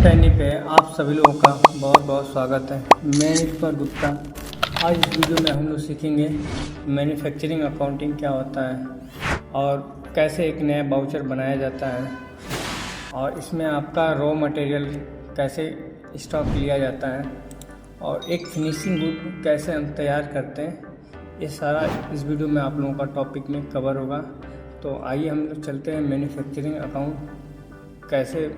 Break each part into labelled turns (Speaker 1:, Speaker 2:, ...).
Speaker 1: टैनी पे आप सभी लोगों का बहुत बहुत स्वागत है। मैं ईश्वर गुप्ता। आज इस वीडियो में हम लोग सीखेंगे मैन्युफैक्चरिंग अकाउंटिंग क्या होता है और कैसे एक नया वाउचर बनाया जाता है और इसमें आपका रॉ मटेरियल कैसे स्टॉक लिया जाता है और एक फिनिशिंग गुड कैसे हम तैयार करते हैं। ये सारा इस वीडियो में आप लोगों का टॉपिक में कवर होगा। तो आइए हम लोग चलते हैं मैन्युफैक्चरिंग अकाउंट कैसे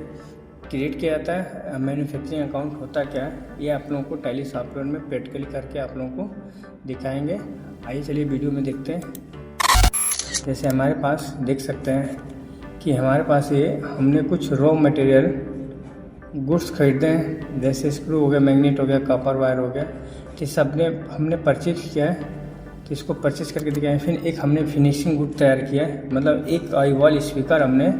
Speaker 1: क्रिएट किया जाता है, मैन्युफैक्चरिंग अकाउंट होता क्या है, ये आप लोगों को टैली सॉफ्टवेयर में प्रैक्टिकली करके आप लोगों को दिखाएंगे। आइए चलिए वीडियो में देखते हैं। जैसे हमारे पास देख सकते हैं कि हमारे पास ये हमने कुछ रॉ मटेरियल गुड्स खरीदे हैं, जैसे स्क्रू हो गया, मैग्नेट हो गया, कॉपर वायर हो गया, कि सब ने हमने परचेज किया है। तो इसको परचेज करके दिखाया। फिर एक हमने फिनिशिंग गुड तैयार किया है, मतलब एक आईवॉल स्पीकर हमने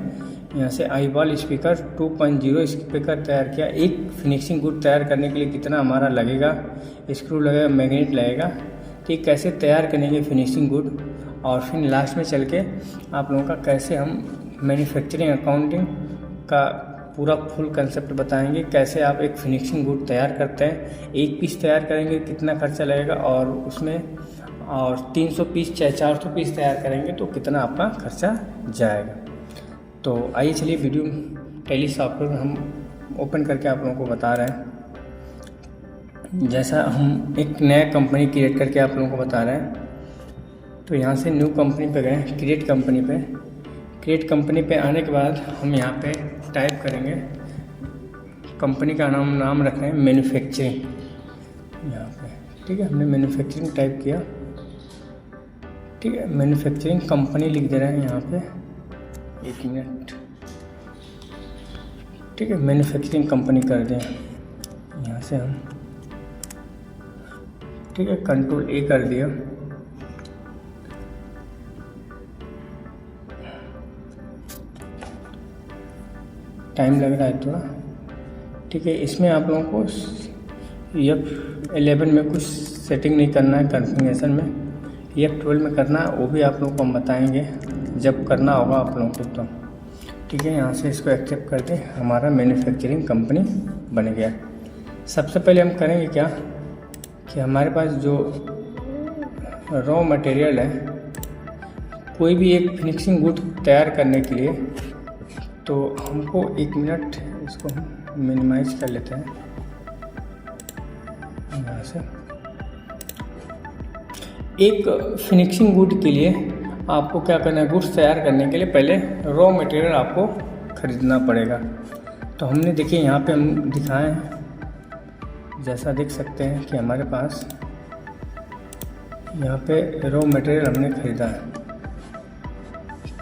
Speaker 1: यहाँ से आईवॉल स्पीकर 2.0 स्पीकर तैयार किया। एक फिनिशिंग गुड तैयार करने के लिए कितना हमारा लगेगा, स्क्रू लगेगा, मैग्नेट लगेगा, कि कैसे तैयार करेंगे फिनिशिंग गुड। और फिर लास्ट में चल के आप लोगों का कैसे हम मैन्युफैक्चरिंग अकाउंटिंग का पूरा फुल कंसेप्ट बताएंगे, कैसे आप एक फिनिशिंग गुड तैयार करते हैं। एक पीस तैयार करेंगे कितना खर्चा लगेगा और उसमें और 300 पीस चाहे 400 पीस तैयार करेंगे तो कितना आपका खर्चा जाएगा। तो आइए चलिए वीडियो टैली सॉफ्टवेयर हम ओपन करके आप लोगों को बता रहे हैं। जैसा हम एक नया कंपनी क्रिएट करके आप लोगों को बता रहे हैं। तो यहाँ से न्यू कंपनी पे गए, क्रिएट कंपनी पे। क्रिएट कंपनी पे आने के बाद हम यहाँ पे टाइप करेंगे, कंपनी का नाम रख रहे हैं मैन्युफैक्चरिंग यहाँ पे। ठीक है, हमने मैन्युफैक्चरिंग टाइप किया। ठीक है, मैन्युफैक्चरिंग कंपनी लिख दे रहे हैं यहाँ पे, 1 मिनट। ठीक है, मैन्युफैक्चरिंग कंपनी कर दें यहाँ से हम। ठीक है, कंट्रोल ए कर दिया। टाइम लग रहा है थोड़ा। ठीक है, इसमें आप लोगों को F11 में कुछ सेटिंग नहीं करना है, कॉन्फ़िगरेशन में F12 में करना है, वो भी आप लोगों को हम बताएंगे जब करना होगा आप लोगों को। तो ठीक है, यहाँ से इसको एक्सेप्ट कर दें। हमारा मैन्युफैक्चरिंग कंपनी बन गया। सबसे पहले हम करेंगे क्या कि हमारे पास जो रॉ मटेरियल है, कोई भी एक फिनिशिंग गुड तैयार करने के लिए, तो हमको 1 मिनट इसको हम मिनिमाइज कर लेते हैं यहाँ से। एक फिनिशिंग गुड के लिए आपको क्या करना है, गुड्स तैयार करने के लिए पहले रॉ मटेरियल आपको ख़रीदना पड़ेगा। तो हमने देखिए यहाँ पे हम दिखाए हैं, जैसा देख सकते हैं कि हमारे पास यहाँ पे रॉ मटेरियल हमने ख़रीदा है।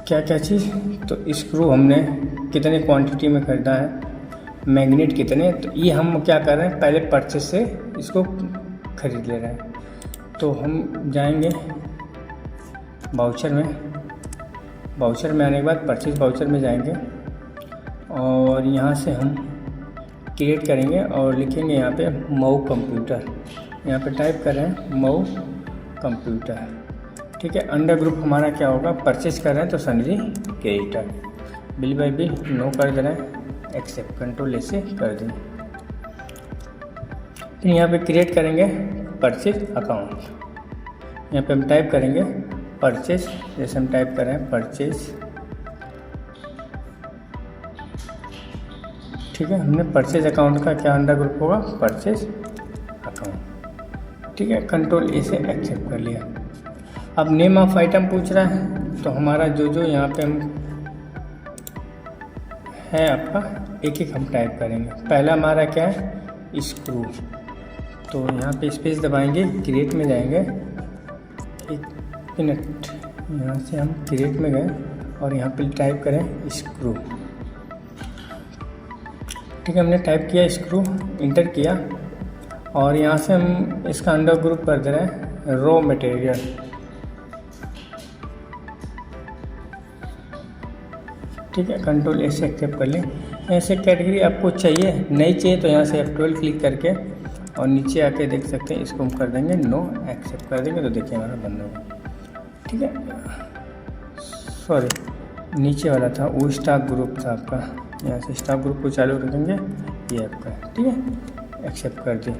Speaker 1: क्या क्या चीज़, तो स्क्रू हमने कितने क्वांटिटी में ख़रीदा है, मैग्नेट कितने, तो ये हम क्या कर रहे हैं, पहले परचेज से इसको ख़रीद ले रहे हैं। तो हम जाएंगे वाउचर में। वाउचर में आने के बाद परचेज वाउचर में जाएंगे और यहाँ से हम क्रिएट करेंगे और लिखेंगे यहाँ पे मऊ कंप्यूटर। यहाँ पे टाइप कर रहे हैं मऊ कंप्यूटर। ठीक है, अंडर ग्रुप हमारा क्या होगा, परचेज कर रहे हैं तो sundry creditor. Bill by bill no कर दे रहे हैं, एक्सेप्ट कंट्रोल ए से कर दें। फिर यहाँ पे क्रिएट करेंगे परचेज अकाउंट। यहाँ पे हम टाइप करेंगे परचेज, जैसे हम टाइप कर रहे हैं परचेज। ठीक है, हमने परचेज अकाउंट का क्या अंडर ग्रुप होगा, परचेज अकाउंट। ठीक है, कंट्रोल ए से एक्सेप्ट कर लिया। अब नेम ऑफ आइटम पूछ रहा है, तो हमारा जो यहाँ पे हम है आपका एक एक हम टाइप करेंगे। पहला हमारा क्या है, स्क्रू। तो यहाँ पे स्पेस दबाएंगे, क्रिएट में जाएंगे। 1 मिनट, यहाँ से हम क्रिएट में गए और यहाँ पे टाइप करें स्क्रू। ठीक है, हमने टाइप किया स्क्रू, इंटर किया और यहाँ से हम इसका अंडर ग्रुप कर दे रहे हैं रॉ मटेरियल। ठीक है, कंट्रोल ए से एक्सेप्ट कर लें। ऐसे कैटेगरी आपको चाहिए, नहीं चाहिए तो यहाँ से F12 क्लिक करके और नीचे आके देख सकते हैं, इसको हम कर देंगे नो, एक्सेप्ट कर देंगे तो देखिए हमारा बंद होगा। ठीक है, सॉरी नीचे वाला था वो स्टॉक ग्रुप था आपका, यहाँ से स्टॉक ग्रुप को चालू रखेंगे, ये आपका, ठीक है, एक्सेप्ट कर दिए।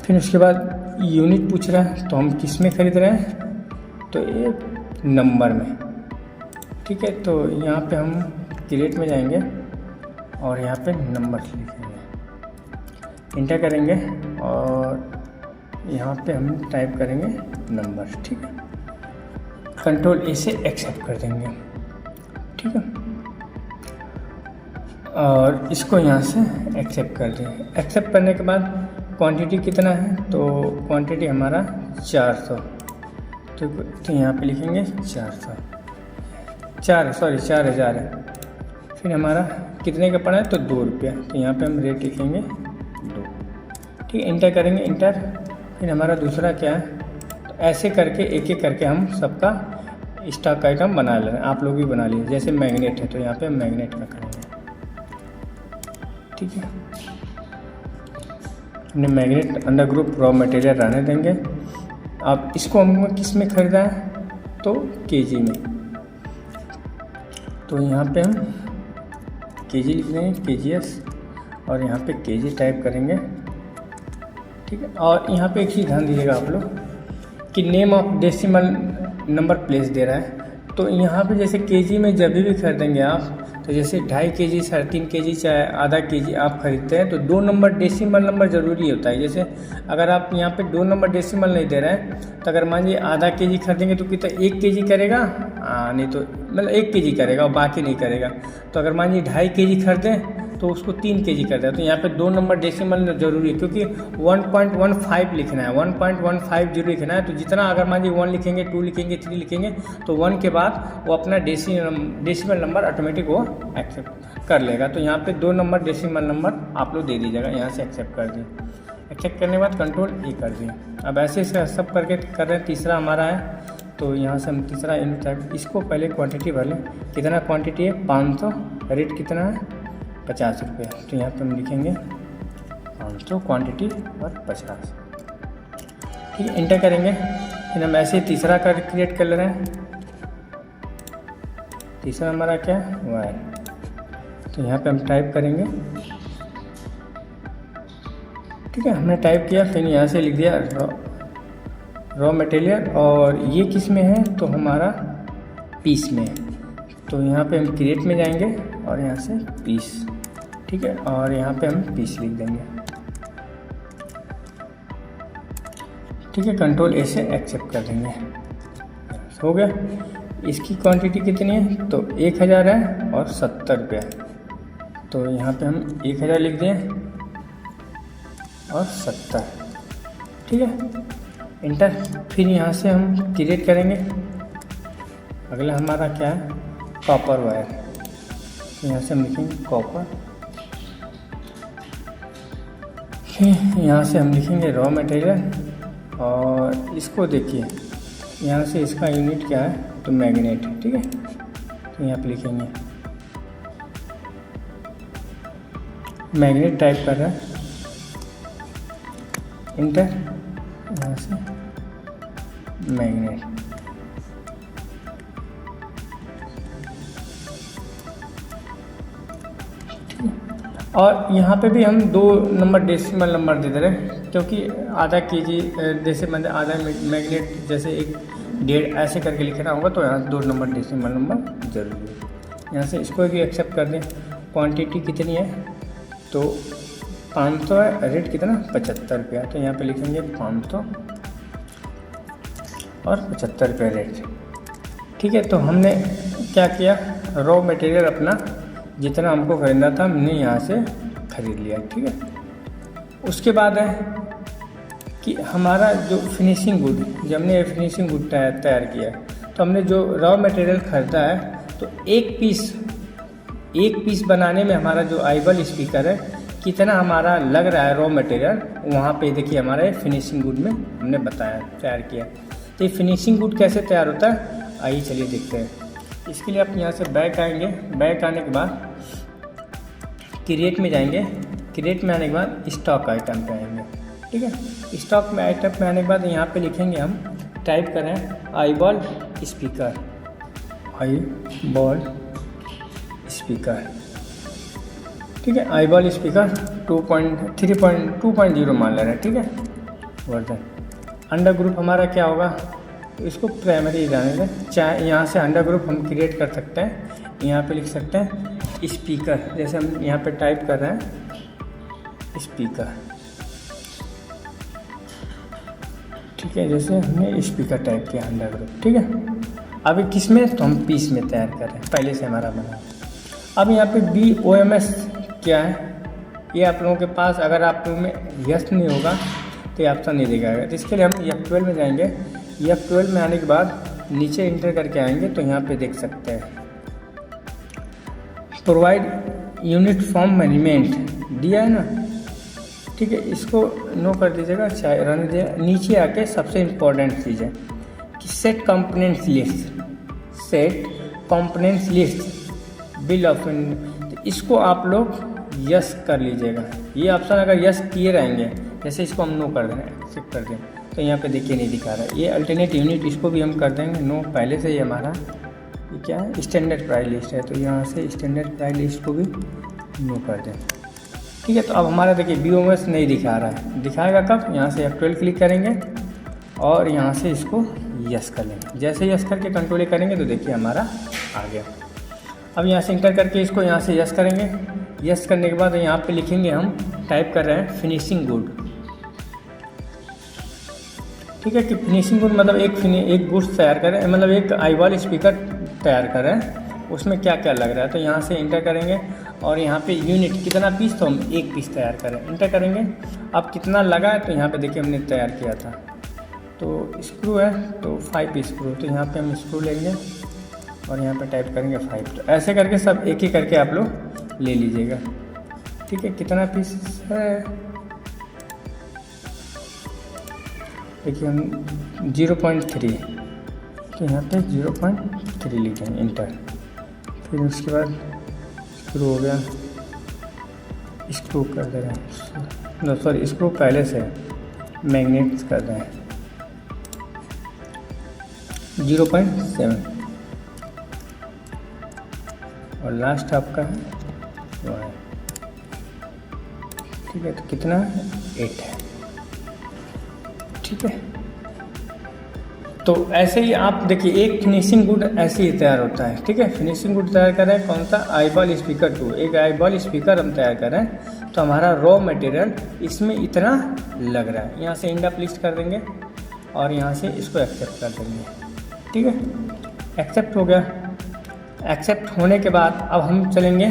Speaker 1: फिर उसके बाद यूनिट पूछ रहा है, तो हम किस में ख़रीद रहे हैं, तो ये नंबर में, ठीक है। तो यहाँ पे हम क्रिएट में जाएंगे और यहाँ पे नंबर लिखेंगे, इंटर करेंगे और यहाँ पे हम टाइप करेंगे नंबर, ठीक है। कंट्रोल ए से एक्सेप्ट कर देंगे, ठीक है, और इसको यहाँ से एक्सेप्ट कर देंगे। एक्सेप्ट करने के बाद क्वांटिटी कितना है, तो क्वांटिटी हमारा 400, तो यहाँ पे लिखेंगे 4,000 है। फिर हमारा कितने का पड़ा है, तो 2 रुपया, तो यहाँ पे हम रेट लिखेंगे 2, ठीक है। इंटर करेंगे, इंटर। फिर हमारा दूसरा क्या है, तो ऐसे करके एक एक करके हम सबका स्टॉक आइटम बना ले रहे हैं। आप लोग भी बना लीजिए। जैसे मैग्नेट है, तो यहाँ पे हम मैग्नेट का करेंगे, ठीक है। हमने magnet under group raw material रहने देंगे। अब इसको हम किस में ख़रीदा है, तो केजी में, तो यहाँ पे हम केजी लिख देंगे, KGS, और यहाँ पे केजी टाइप करेंगे, ठीक है। और यहाँ पे एक चीज़ ध्यान दीजिएगा आप लोग कि name of decimal number place they रहा है। तो यहाँ पे जैसे केजी में जब भी खरीदेंगे आप, तो जैसे 2.5 केजी, 3.5 केजी, चाहे आधा केजी आप खरीदते हैं, तो 2 नंबर डेसिमल नंबर ज़रूरी होता है। जैसे अगर आप यहाँ पे 2 नंबर डेसिमल नहीं दे रहे हैं, तो अगर मान लीजिए आधा केजी खरीदेंगे तो कितना 1 केजी करेगा, नहीं तो मतलब 1 केजी करेगा और बाकी नहीं करेगा। तो अगर मान लीजिए 2.5 केजी खरीदें तो उसको 3 केजी कर दें। तो यहाँ पे 2 नंबर डेसिमल जरूरी है, क्योंकि 1.15 लिखना है, 1.15 जरूर लिखना है। तो जितना अगर मान लीजिए 1 लिखेंगे, 2 लिखेंगे, 3 लिखेंगे, तो 1 के बाद वो अपना डेसिमल नंबर ऑटोमेटिक वो एक्सेप्ट कर लेगा। तो यहाँ पे 2 नंबर डेसिमल नंबर आप लोग दे दीजिएगा, यहाँ से एक्सेप्ट कर दिए। एक्सेप्ट करने के बाद कंट्रोल ए कर दिए। अब ऐसे सब करके कर रहे हैं। तीसरा हमारा है, तो यहाँ से हम तीसरा यूनिट, इसको पहले क्वांटिटी भर लें। कितना क्वांटिटी है, 500, रेट कितना है, 50 रुपये। तो यहाँ पे हम लिखेंगे 500 क्वांटिटी और 50, ठीक है। इंटर करेंगे। फिर हम ऐसे तीसरा का क्रिएट कर ले रहे हैं। तीसरा हमारा क्या है, वायर, तो यहाँ पे हम टाइप करेंगे, ठीक है। हमने टाइप किया, फिर यहाँ से लिख दिया रॉ मटेरियल, और ये किस में है, तो हमारा पीस में है। तो यहाँ पे हम क्रिएट में जाएंगे और यहाँ से पीस, ठीक है, और यहाँ पे हम पीस लिख देंगे, ठीक है। कंट्रोल ए से एक्सेप्ट कर देंगे, हो गया। इसकी क्वांटिटी कितनी है, तो 1000 है और 70 रुपये। तो यहाँ पे हम 1000 लिख दें और 70, ठीक है। इंटर। फिर यहाँ से हम क्रिएट करेंगे। अगला हमारा क्या है, कॉपर वायर। तो यहाँ से हम लिखेंगे कॉपर। फिर यहाँ से हम लिखेंगे रॉ मटेरियल, और इसको देखिए यहाँ से इसका यूनिट क्या है, तो मैग्नेट, ठीक है। तो यहाँ पे लिखेंगे मैग्नेट, टाइप कर रहा है, इंटर। यहाँ से मैग्नेट, और यहाँ पे भी हम 2 नंबर डेसिमल नंबर दे दे रहे हैं, क्योंकि आधा केजी जैसे मतलब आधा मैग्नेट जैसे 1.5 ऐसे करके लिखना होगा, तो यहाँ 2 नंबर डेसिमल नंबर जरूरी है। यहाँ से इसको भी एक्सेप्ट कर दें। क्वांटिटी कितनी है, तो 500 है, रेट कितना, 75 रुपया। तो यहाँ पे लिखेंगे 500 और 75 रुपये रेट, ठीक है। तो हमने क्या किया, रॉ मटेरियल अपना जितना हमको खरीदना था हमने यहाँ से खरीद लिया, ठीक है। उसके बाद है कि हमारा जो फिनिशिंग गुड, जब हमने फिनिशिंग गुड तैयार किया, तो हमने जो रॉ मटेरियल खरीदा है, तो एक पीस बनाने में हमारा जो आईबल स्पीकर है, कितना हमारा लग रहा है रॉ मटेरियल, वहाँ पे देखिए हमारे फिनिशिंग गुड में हमने बताया, तैयार किया। तो ये फिनिशिंग गुड कैसे तैयार होता है, आइए चलिए देखते हैं। इसके लिए आप यहाँ से बैक आएंगे। बैक आने के बाद क्रिएट में जाएंगे। क्रिएट में आने के बाद स्टॉक आइटम पे आएंगे, ठीक है। स्टॉक में आइटम पे आने के बाद यहाँ पे लिखेंगे, हम टाइप करें आईबॉल स्पीकर, आईबॉल स्पीकर, ठीक है। आईबॉल स्पीकर 3.2.0 मान ले रहे हैं, ठीक है वर्जन। अंडर ग्रुप हमारा क्या होगा, तो इसको प्राइमरी जाने दें। चाहे यहाँ से अंडर ग्रुप हम क्रिएट कर सकते हैं, यहाँ पे लिख सकते हैं स्पीकर, जैसे हम यहाँ पे टाइप कर रहे हैं स्पीकर, ठीक है। जैसे हमने स्पीकर टाइप किया अंडर ग्रुप, ठीक है। अभी किस में, तो हम पीस में तैयार कर रहे हैं, पहले से हमारा बना। अब यहाँ पे BOMS क्या है, ये आप लोगों के पास अगर आप लोगों में यस नहीं होगा तो ये ऑप्शन नहीं दिखाएगा। तो इसके लिए हम F12 में जाएंगे। F12 में आने के बाद नीचे इंटर करके आएंगे तो यहाँ पे देख सकते हैं प्रोवाइड यूनिट फॉर्म मैनेजमेंट दिया है ना, ठीक है। इसको नो कर दीजिएगा, चाहे रहने दीजिएगा। नीचे आके सबसे इम्पोर्टेंट चीज़ है कि set components list bill of, तो इसको आप लोग यस कर लीजिएगा। ये ऑप्शन अगर यस किए रहेंगे, जैसे इसको हम नो कर दें, एक्सेप्ट कर दें, तो यहाँ पे देखिए नहीं दिखा रहा है। ये अल्टरनेट यूनिट, इसको भी हम कर देंगे नो, पहले से ही हमारा ये क्या है स्टैंडर्ड प्राइस लिस्ट है, तो यहाँ से स्टैंडर्ड प्राइस लिस्ट को भी नो कर दें, ठीक है। तो अब हमारा देखिए BOMS नहीं दिखा रहा है, दिखाएगा कब, यहाँ से F12 क्लिक करेंगे और यहाँ से इसको यस कर लेंगे। जैसे यस करके कंट्रोल करेंगे तो देखिए हमारा आ गया। अब यहाँ से इंटर करके इसको यहाँ से यस करेंगे। यस करने के बाद यहाँ पे लिखेंगे, हम टाइप कर रहे हैं फिनिशिंग गुड, ठीक है। कि फिनिशिंग गुड मतलब एक गुड्स तैयार करें, मतलब एक आईबॉल स्पीकर तैयार करें, उसमें क्या क्या लग रहा है। तो यहाँ से इंटर करेंगे और यहाँ पे यूनिट कितना पीस, तो हम 1 पीस तैयार करें, इंटर करेंगे। अब कितना लगा है, तो यहाँ पे देखिए हमने तैयार किया था, तो स्क्रू है तो 5 स्क्रू, तो यहाँ पे हम स्क्रू लेंगे और यहाँ पे टाइप करेंगे 5। तो ऐसे करके सब एक ही करके आप लोग ले लीजिएगा, ठीक है। कितना पीस है, देखिए हम 0.3, तो यहाँ पे 0.3 लिखेंगे, इंटर। फिर उसके बाद स्क्रू हो गया, स्क्रू कर दे रहे हैं, नो सॉरी स्क्रू पहले से मैग्नेट्स कर रहे हैं 0.7, और लास्ट आपका है वो है, ठीक है। तो कितना 8 है, ठीक है। तो ऐसे ही आप देखिए एक फिनिशिंग गुड ऐसे ही तैयार होता है, ठीक है। फिनिशिंग गुड तैयार कर रहे हैं कौन सा, आईबॉल स्पीकर 2, एक आईबॉल स्पीकर हम तैयार कर रहे हैं। तो हमारा रॉ मटेरियल इसमें इतना लग रहा है, यहाँ से इंड अप लिस्ट कर देंगे और यहाँ से इसको एक्सेप्ट कर देंगे, ठीक है। एक्सेप्ट हो गया। एक्सेप्ट होने के बाद अब हम चलेंगे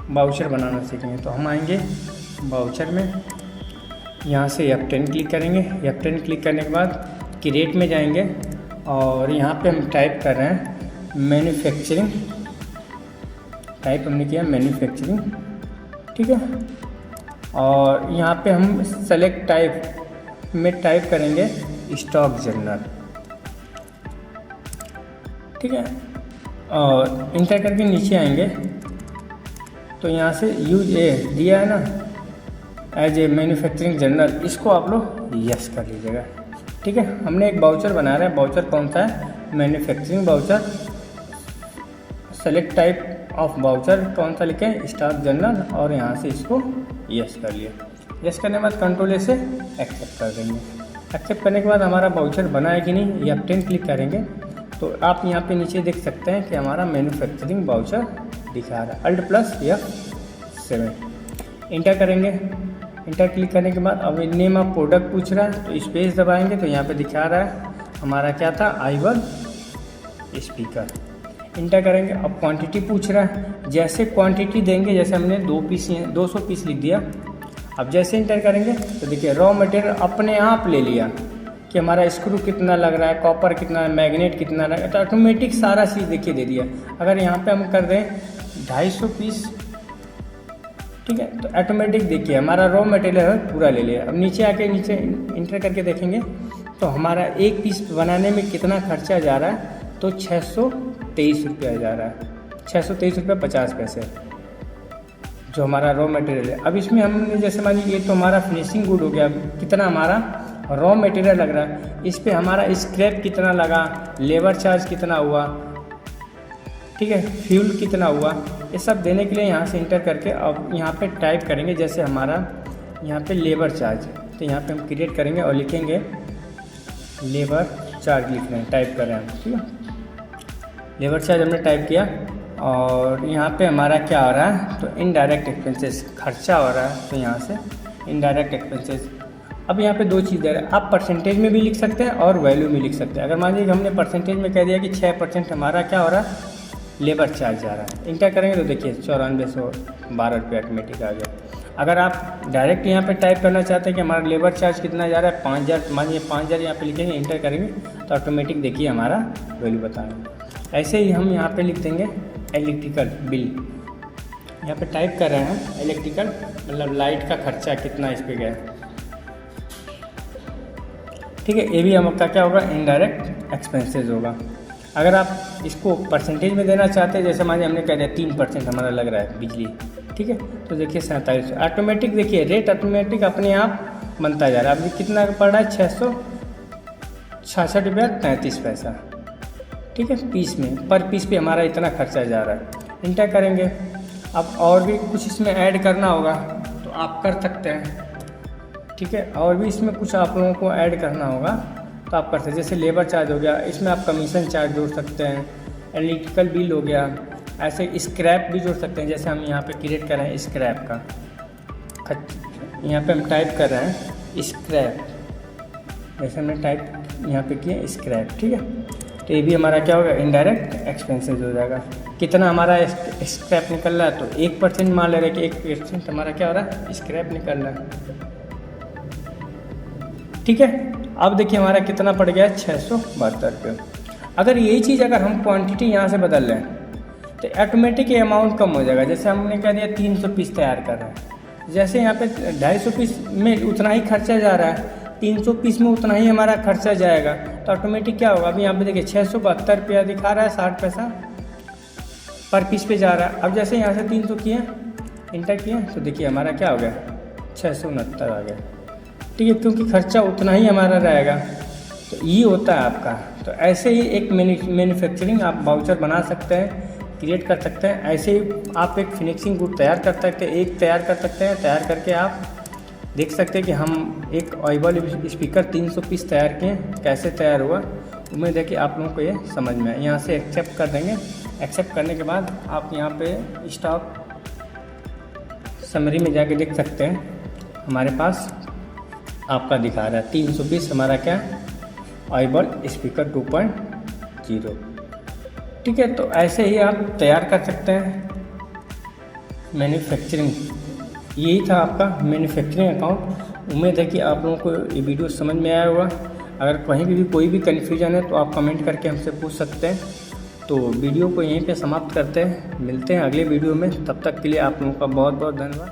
Speaker 1: बाउचर बनाना सीखेंगे। तो हम आएंगे बाउचर में, यहाँ से F10 क्लिक करेंगे। F10 क्लिक करने के बाद क्रिएट में जाएंगे और यहाँ पे हम टाइप कर रहे हैं मैन्युफैक्चरिंग, टाइप हमने किया मैन्युफैक्चरिंग, ठीक है। और यहाँ पे हम सेलेक्ट टाइप में टाइप करेंगे स्टॉक जनरल, ठीक है। और इंटर करके नीचे आएंगे तो यहाँ से यूज ए दिया है ना एज ए मैन्युफैक्चरिंग जनरल, इसको आप लोग यस कर लीजिएगा, ठीक है। हमने एक बाउचर बना रहे हैं, बाउचर कौन सा है, manufacturing voucher. Select type of voucher कौन सा लिखें, स्टॉक जनरल, और यहाँ से इसको यस कर लिया। यस करने के बाद कंट्रोल ए से एक्सेप्ट कर देंगे। एक्सेप्ट करने के बाद हमारा बाउचर बना है कि नहीं, F10 क्लिक करेंगे तो आप यहाँ पे नीचे देख सकते हैं कि हमारा मैन्युफैक्चरिंग बाउचर दिखा रहा है। Alt+F7 इंटर करेंगे। इंटर क्लिक करने के बाद अब नेम ऑफ प्रोडक्ट पूछ रहा है तो स्पेस दबाएंगे तो यहाँ पे दिखा रहा है हमारा क्या था, आईबॉल स्पीकर। इंटर करेंगे। अब क्वांटिटी पूछ रहा है, जैसे क्वांटिटी देंगे, जैसे हमने 200 पीस लिख दिया। अब जैसे इंटर करेंगे तो देखिए रॉ मटेरियल अपने आप ले लिया कि हमारा स्क्रू कितना लग रहा है, कॉपर कितना है, मैग्नेट कितना लग रहा है, तो ऑटोमेटिक सारा चीज़ देखिए दे दिया। अगर यहाँ पे हम कर दें 250 पीस, ठीक है, तो ऑटोमेटिक देखिए हमारा रॉ मटेरियल पूरा ले लिया। अब नीचे आके नीचे इंटर करके देखेंगे तो हमारा एक पीस बनाने में कितना खर्चा जा रहा है, तो 623 रुपया जा रहा है, 623 रुपये 50 पैसे जो हमारा रॉ मटेरियल है। अब इसमें हमने जैसे मान लीजिए ये तो हमारा फिनिशिंग गुड हो गया, कितना हमारा रॉ मटेरियल लग रहा है, इस पे हमारा स्क्रैप कितना लगा, लेबर चार्ज कितना हुआ, ठीक है, फ्यूल कितना हुआ, ये सब देने के लिए यहाँ से इंटर करके अब यहाँ पे टाइप करेंगे। जैसे हमारा यहाँ पे लेबर चार्ज, तो यहाँ पे हम क्रिएट करेंगे और लिखेंगे लेबर चार्ज, लिख रहे हैं, टाइप कर रहे हैं हम, ठीक है। लेबर चार्ज हमने टाइप किया और यहाँ पे हमारा क्या हो रहा है, तो इनडायरेक्ट एक्सपेंसेस खर्चा हो रहा है, तो यहाँ से इनडायरेक्ट एक्सपेंसेस। अब यहाँ पे दो चीज़ दे रहा है, आप परसेंटेज में भी लिख सकते हैं और वैल्यू में लिख सकते हैं। अगर मान लीजिए हमने परसेंटेज में कह दिया कि 6% हमारा क्या हो रहा है, लेबर चार्ज जा रहा है, इंटर करेंगे तो देखिए 9412 रुपये ऑटोमेटिक आ गया। अगर आप डायरेक्ट यहाँ पे टाइप करना चाहते हैं कि हमारा लेबर चार्ज कितना जा रहा है, 5000, मानिए 5000 यहाँ पे लिखेंगे, इंटर करेंगे तो ऑटोमेटिक देखिए हमारा वैल्यू बताएंगे। ऐसे ही हम यहाँ पे लिख देंगे इलेक्ट्रिकल बिल, यहाँ पे टाइप कर रहे हैं इलेक्ट्रिकल, मतलब लाइट का खर्चा कितना इस पर गया, ठीक है। ये भी आपका क्या होगा, इनडायरेक्ट एक्सपेंसेस होगा। अगर आप इसको परसेंटेज में देना चाहते हैं, जैसे मानिए हमने कह दिया 3% हमारा लग रहा है बिजली, ठीक है, तो देखिए 4700 ऑटोमेटिक, देखिए रेट ऑटोमेटिक अपने आप बनता जा रहा है। अभी कितना पड़ रहा है, 666 रुपया 33 पैसा, ठीक है, पीस में, पर पीस पे हमारा इतना खर्चा जा रहा है। इंटर करेंगे। अब और भी कुछ इसमें ऐड करना होगा तो आप कर सकते हैं, ठीक है, और भी इसमें कुछ आप लोगों को ऐड करना होगा तो आप कर सकते हैं। जैसे लेबर चार्ज हो गया, इसमें आप कमीशन चार्ज जोड़ सकते हैं, इलेक्ट्रिकल बिल हो गया, ऐसे स्क्रैप भी जोड़ सकते हैं। जैसे हम यहाँ पे क्रिएट कर रहे हैं स्क्रैप का, यहाँ पे हम टाइप कर रहे हैं स्क्रैप, जैसे हमने टाइप यहाँ पे किया स्क्रैप, ठीक है, तो ये भी हमारा क्या होगा, इनडायरेक्ट एक्सपेंसेस हो जाएगा। कितना हमारा स्क्रैप निकल रहा है, तो 1% मान ले रहे कि 1% हमारा क्या हो रहा है, स्क्रैप निकल रहा है, ठीक है। अब देखिए हमारा कितना पड़ गया, 672 रुपये। अगर यही चीज़ अगर हम क्वांटिटी यहाँ से बदल रहे हैं तो ऑटोमेटिक ये अमाउंट कम हो जाएगा। जैसे हमने कह दिया 300 पीस तैयार कर रहे हैं, जैसे यहाँ पे 250 पीस में उतना ही खर्चा जा रहा है, 300 पीस में उतना ही हमारा खर्चा जाएगा, तो ऑटोमेटिक क्या होगा, अभी यहाँ पे देखिए 672 रुपया दिखा रहा है, 60 पैसा पर पीस पे जा रहा है। अब जैसे यहाँ से 300 किए, इंटर किए, तो देखिए हमारा क्या हो गया, 669 आ गया, ठीक है, क्योंकि खर्चा उतना ही हमारा रहेगा। तो ये होता है आपका। तो ऐसे ही एक मैन्युफैक्चरिंग आप वाउचर बना सकते हैं, क्रिएट कर सकते हैं। ऐसे ही आप एक फिनिशिंग गुड तैयार कर सकते हैं, एक तैयार कर सकते हैं। तैयार करके आप देख सकते हैं कि हम एक ऑडिबल स्पीकर 300 पीस तैयार किए, कैसे तैयार हुआ। उम्मीद है कि आप लोगों को ये समझ में आए। यहाँ से एक्सेप्ट कर देंगे। एक्सेप्ट करने के बाद आप यहाँ पे स्टॉक समरी में जाके देख सकते हैं, हमारे पास आपका दिखा रहा है 320 हमारा क्या, ऑडिबल स्पीकर 2.0, ठीक है। तो ऐसे ही आप तैयार कर सकते हैं मैन्युफैक्चरिंग। यही था आपका मैन्युफैक्चरिंग अकाउंट। उम्मीद है कि आप लोगों को ये वीडियो समझ में आया होगा। अगर कहीं भी कोई भी कन्फ्यूजन है तो आप कमेंट करके हमसे पूछ सकते हैं। तो वीडियो को यहीं पे समाप्त करते हैं, मिलते हैं अगले वीडियो में। तब तक के लिए आप लोगों का बहुत बहुत धन्यवाद।